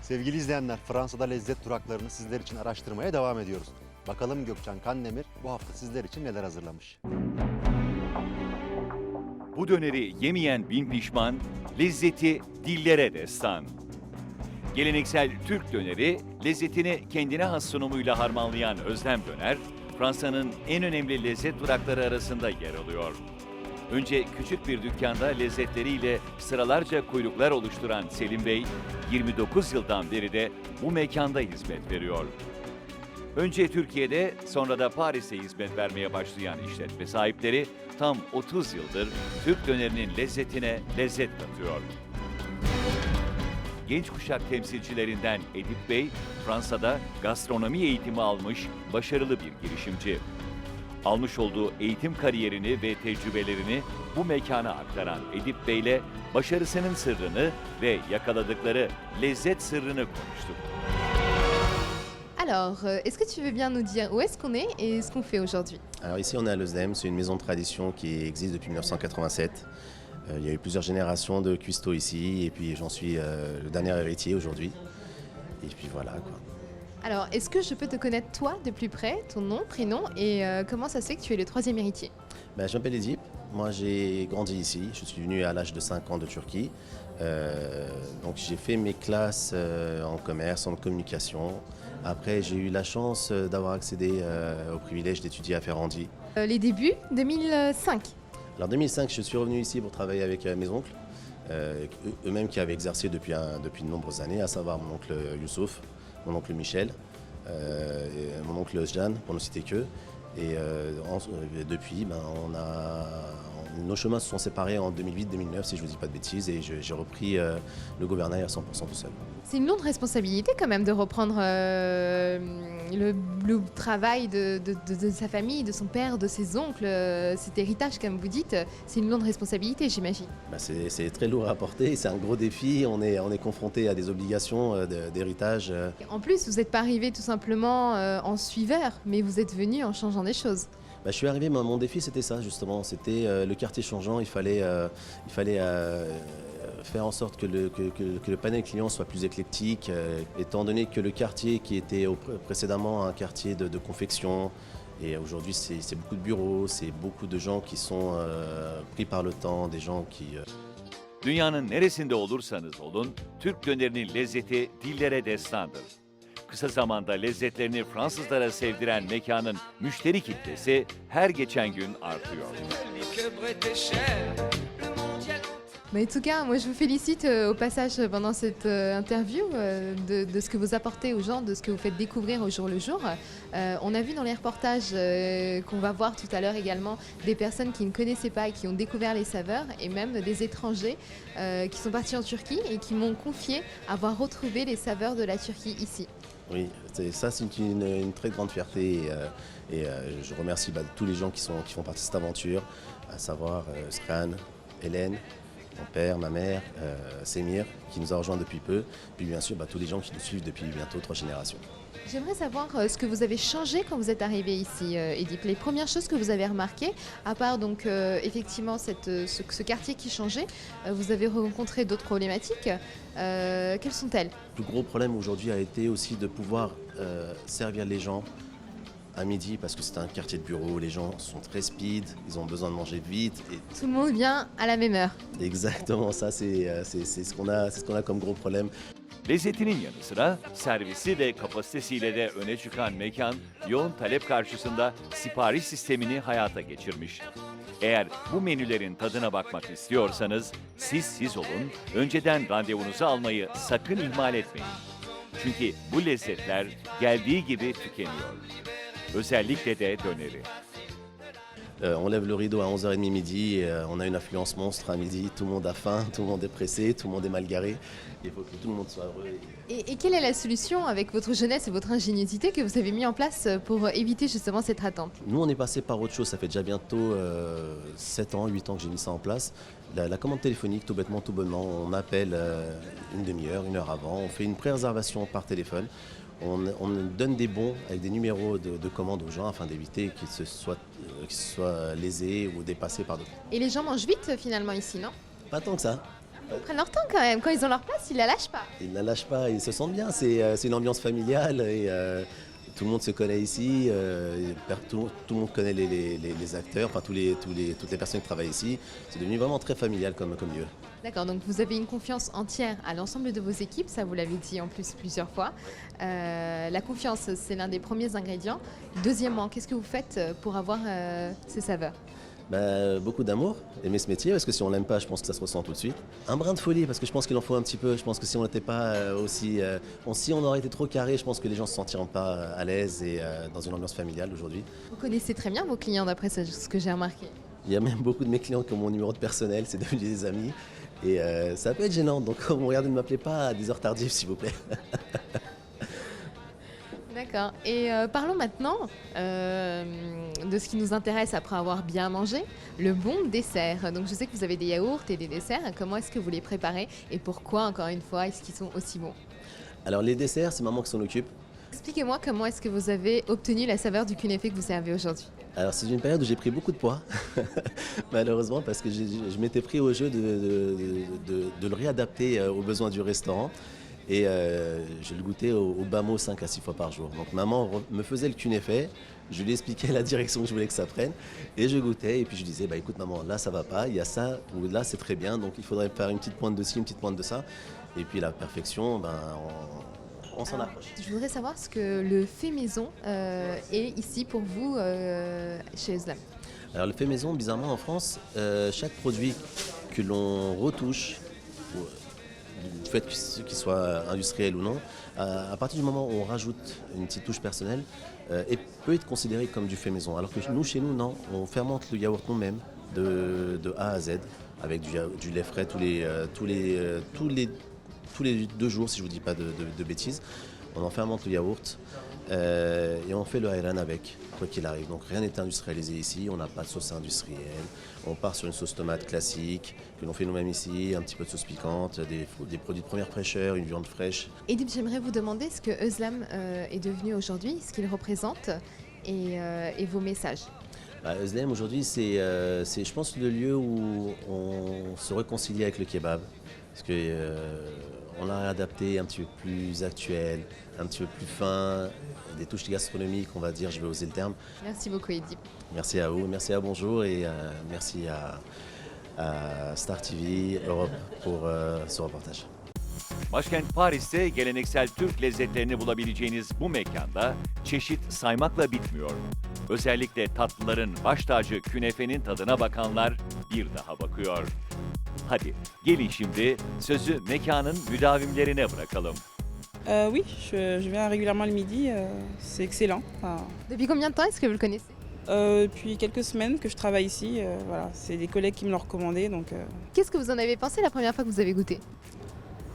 Sevgili izleyenler, Fransa'da lezzet duraklarını sizler için araştırmaya devam ediyoruz. Bakalım Gökçen Kandemir bu hafta sizler için neler hazırlamış? Bu döneri yemeyen bin pişman, lezzeti dillere destan. Geleneksel Türk döneri, lezzetini kendine has sunumuyla harmanlayan Özlem Döner, Fransa'nın en önemli lezzet durakları arasında yer alıyor. Önce küçük bir dükkanda lezzetleriyle sıralarca kuyruklar oluşturan Selim Bey, 29 yıldan beri de bu mekanda hizmet veriyor. Önce Türkiye'de, sonra da Paris'te hizmet vermeye başlayan işletme sahipleri tam 30 yıldır Türk dönerinin lezzetine lezzet katıyor. Genç kuşak temsilcilerinden Edip Bey, Fransa'da gastronomi eğitimi almış başarılı bir girişimci. Almış olduğu eğitim kariyerini ve tecrübelerini bu mekana aktaran Edip Bey'le başarısının sırrını ve yakaladıkları lezzet sırrını konuştuk. Alors, est-ce que tu veux bien nous dire où est-ce qu'on est et ce qu'on fait aujourd'hui? Alors ici on est à Lezdem, c'est une maison de tradition qui existe depuis 1987. Il y a eu plusieurs générations de cuistots ici et puis j'en suis le dernier héritier aujourd'hui. Et puis voilà quoi. Alors, est-ce que je peux te connaître toi de plus près, ton nom, prénom et comment ça se fait que tu es le troisième héritier? Je m'appelle Edip, moi j'ai grandi ici, je suis venu à l'âge de 5 ans de Turquie. Donc j'ai fait mes classes en commerce, en communication. Après j'ai eu la chance d'avoir accédé au privilège d'étudier à Ferrandi. Les débuts, 2005. Alors en 2005 je suis revenu ici pour travailler avec mes oncles, eux-mêmes qui avaient exercé depuis de nombreuses années, à savoir mon oncle Youssouf, mon oncle Michel, et mon oncle Özcan, pour ne citer qu'eux. Et depuis, nos chemins se sont séparés en 2008-2009, si je ne vous dis pas de bêtises, et j'ai repris le gouvernail à 100% tout seul. C'est une lourde responsabilité quand même de reprendre le travail de sa famille, de son père, de ses oncles, cet héritage comme vous dites, c'est une lourde responsabilité j'imagine. C'est très lourd à porter, c'est un gros défi, on est confronté à des obligations d'héritage. En plus vous n'êtes pas arrivé tout simplement en suiveur, mais vous êtes venu en changeant des choses. Je suis arrivé, mon défi c'était ça justement, c'était le quartier changeant, il fallait faire en sorte que le panel client soit plus éclectique, étant donné que le quartier qui était précédemment un quartier de confection, et aujourd'hui c'est beaucoup de bureaux, c'est beaucoup de gens qui sont pris par le temps, des gens qui... Dünyanın neresinde olursanız olun, Türk dönerinin lezzeti dillere destandır. Kısa zamanda lezzetlerini Fransızlara sevdiren mekanın müşteri kitlesi her geçen gün artıyor. En tout cas, moi je vous félicite au passage pendant cette interview de ce que vous apportez aux gens, de ce que vous faites découvrir au jour le jour. On a vu dans les reportages qu'on va voir tout à l'heure également des personnes qui ne connaissaient pas et qui ont découvert les saveurs et même des étrangers qui sont partis en Turquie et qui m'ont confié avoir retrouvé les saveurs de la Turquie ici. Oui, ça c'est une très grande fierté et je remercie tous les gens qui font partie de cette aventure, à savoir Sran, Hélène, mon père, ma mère, Semir, qui nous a rejoints depuis peu, puis bien sûr tous les gens qui nous suivent depuis bientôt 3 générations. J'aimerais savoir ce que vous avez changé quand vous êtes arrivé ici, Edip. Les premières choses que vous avez remarquées, à part donc effectivement ce quartier qui changeait, vous avez rencontré d'autres problématiques. Quelles sont-elles? Le plus gros problème aujourd'hui a été aussi de pouvoir servir les gens à midi parce que c'est un quartier de bureau, les gens sont très speed, ils ont besoin de manger vite. Et... Tout le monde vient à la même heure. Exactement, ça c'est ce qu'on a comme gros problème. Lezzetinin yanı sıra servisi ve kapasitesiyle de öne çıkan mekan yoğun talep karşısında sipariş sistemini hayata geçirmiş. Eğer bu menülerin tadına bakmak istiyorsanız siz olun, önceden randevunuzu almayı sakın ihmal etmeyin. Çünkü bu lezzetler geldiği gibi tükeniyor. Özellikle de döneri. On lève le rideau à 11h30 midi, et, on a une affluence monstre à midi, tout le monde a faim, tout le monde est pressé, tout le monde est mal garé, il faut que tout le monde soit heureux. Et quelle est la solution avec votre jeunesse et votre ingéniosité que vous avez mis en place pour éviter justement cette attente? Nous on est passé par autre chose, ça fait déjà bientôt 7 ans, 8 ans que j'ai mis ça en place. La commande téléphonique, tout bêtement, tout bonnement, on appelle une demi-heure, 1 heure avant, on fait une pré-réservation par téléphone. On donne des bons avec des numéros de commande aux gens afin d'éviter qu'ils soient lésés ou dépassés par d'autres. Et les gens mangent vite finalement ici, non? Pas tant que ça. Ils prennent leur temps quand même. Quand ils ont leur place, ils la lâchent pas. Ils ne la lâchent pas, ils se sentent bien. C'est une ambiance familiale et tout le monde se connaît ici. Tout le monde connaît les acteurs, enfin toutes les personnes qui travaillent ici. C'est devenu vraiment très familial comme lieu. D'accord, donc vous avez une confiance entière à l'ensemble de vos équipes, ça vous l'avez dit en plus plusieurs fois. La confiance, c'est l'un des premiers ingrédients. Deuxièmement, qu'est-ce que vous faites pour avoir ces saveurs? Beaucoup d'amour, aimer ce métier, parce que si on l'aime pas, je pense que ça se ressent tout de suite. Un brin de folie, parce que je pense qu'il en faut un petit peu. Je pense que si on n'était pas si on aurait été trop carré, je pense que les gens se sentiront pas à l'aise et dans une ambiance familiale aujourd'hui. Vous connaissez très bien vos clients d'après ce que j'ai remarqué. Il y a même beaucoup de mes clients qui ont mon numéro de personnel, c'est devenu des amis. Et ça peut être gênant, donc regardez, ne m'appelez pas à 10 heures tardives, s'il vous plaît. D'accord. Et parlons maintenant de ce qui nous intéresse après avoir bien mangé, le bon dessert. Donc je sais que vous avez des yaourts et des desserts. Comment est-ce que vous les préparez et pourquoi, encore une fois, est-ce qu'ils sont aussi bons? Alors les desserts, c'est maman qui s'en occupe. Expliquez-moi comment est-ce que vous avez obtenu la saveur du kunafe que vous servez aujourd'hui. Alors c'est une période où j'ai pris beaucoup de poids, malheureusement, parce que je m'étais pris au jeu de le réadapter aux besoins du restaurant. Et je le goûtais au bas mot 5 à 6 fois par jour. Donc maman me faisait le kunafe, je lui expliquais la direction que je voulais que ça prenne, et je goûtais, et puis je disais, bah écoute maman, là ça va pas, il y a ça, ou là c'est très bien, donc il faudrait faire une petite pointe de ci, une petite pointe de ça. Et puis la perfection, on s'en approche. Je voudrais savoir ce que le fait maison est ici pour vous chez Özlem. Alors le fait maison, bizarrement en France, chaque produit que l'on retouche, du fait qu'il soit industriel ou non, à partir du moment où on rajoute une petite touche personnelle, peut être considéré comme du fait maison. Alors que nous, chez nous, non, on fermente le yaourt nous-mêmes de A à Z, avec du lait frais tous les 2 jours, si je ne vous dis pas de bêtises. On en fermente le yaourt et on fait le ayran avec, quoi qu'il arrive. Donc rien n'est industrialisé ici, on n'a pas de sauce industrielle. On part sur une sauce tomate classique que l'on fait nous-mêmes ici, un petit peu de sauce piquante, des produits de première fraîcheur, une viande fraîche. Edip, j'aimerais vous demander ce que Özlem est devenu aujourd'hui, ce qu'il représente et vos messages. Özlem aujourd'hui, c'est je pense le lieu où on se réconcilie avec le kebab. Parce que on l'a adapté un petit peu plus actuel, un petit peu plus fin, des touches gastronomiques, on va dire, je vais oser le terme. Merci beaucoup Edip. Merci à vous, merci à Bonjour et merci à Star TV Europe pour ce reportage. Başkent Paris'te geleneksel Türk lezzetlerini bulabileceğiniz bu mekanda çeşit saymakla bitmiyor. Özellikle tatlıların baş tacı künefenin tadına bakanlar bir daha bakıyor. Hadi gelin şimdi sözü mekanın müdavimlerine bırakalım. Oui, je viens régulièrement le midi, c'est excellent. Enfin, Depuis combien de temps est-ce que vous le connaissez? depuis quelques semaines que je travaille ici, voilà, c'est des collègues qui me l'ont recommandé, donc Qu'est-ce que vous en avez pensé la première fois que vous avez goûté?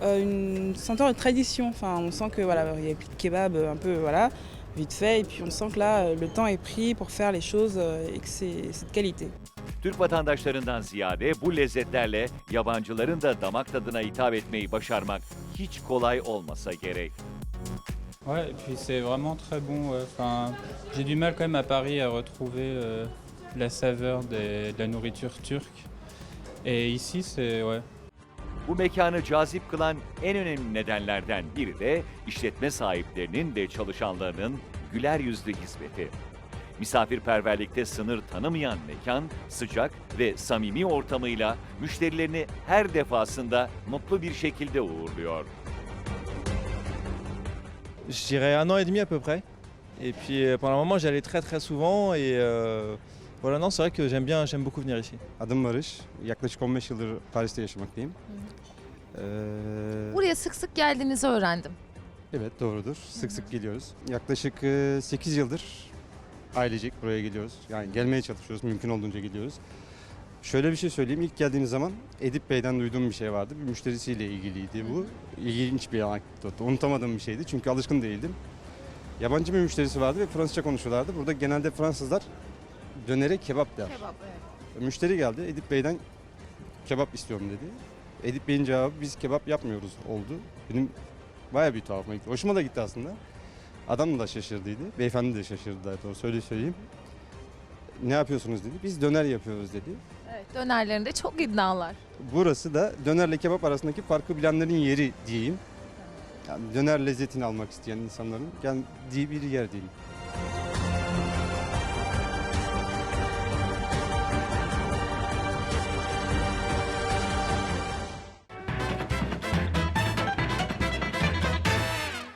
une senteur de tradition. Enfin, on sent que voilà, il y a plus de kebab un peu voilà, vite fait, et puis on sent que là, le temps est pris pour faire les choses et que c'est de qualité. Türk vatandaşlarından ziyade bu lezzetlerle yabancıların da damak tadına hitap etmeyi başarmak hiç kolay olmasa gerek. Ouais, et puis c'est vraiment très bon. Enfin, j'ai du mal quand même à Paris à retrouver la saveur de la nourriture turque. Et ici, c'est ouais. Bu mekanı cazip kılan en önemli nedenlerden biri de işletme sahiplerinin ve çalışanlarının güler yüzlü hizmeti. Misafirperverlikte sınır tanımayan mekan, sıcak ve samimi ortamıyla müşterilerini her defasında mutlu bir şekilde uğurluyor. Je dirais 1 an et demi à peu près. Et puis pendant un moment j'y allais très souvent et voilà, non, c'est vrai que j'aime beaucoup venir ici. Adım Barış. Yaklaşık 15 yıldır Paris'te yaşamaktayım. Buraya sık sık geldiğinizi öğrendim. Evet doğrudur. Sık sık geliyoruz. Yaklaşık 8 yıldır ailecek buraya geliyoruz. Yani gelmeye çalışıyoruz. Mümkün olduğunca geliyoruz. Şöyle bir şey söyleyeyim. İlk geldiğimiz zaman Edip Bey'den duyduğum bir şey vardı. Bir müşterisiyle ilgiliydi bu. İlginç bir anekdot. Unutamadığım bir şeydi. Çünkü alışkın değildim. Yabancı bir müşterisi vardı ve Fransızca konuşuyorlardı. Burada genelde Fransızlar dönere kebap der. Müşteri geldi. Edip Bey'den kebap istiyorum dedi. Edip Bey'in cevabı biz kebap yapmıyoruz oldu. Benim bayağı bir tuhafıma gitti. Hoşuma da gitti aslında. Adam da şaşırdıydı. Beyefendi de şaşırdı daha doğrusu öyle söyleyeyim. Ne yapıyorsunuz dedi. Biz döner yapıyoruz dedi. Evet, dönerlerinde çok iddialar. Burası da dönerle kebap arasındaki farkı bilenlerin yeri diyeyim. Yani döner lezzetini almak isteyen insanların geldiği bir yer diyeyim.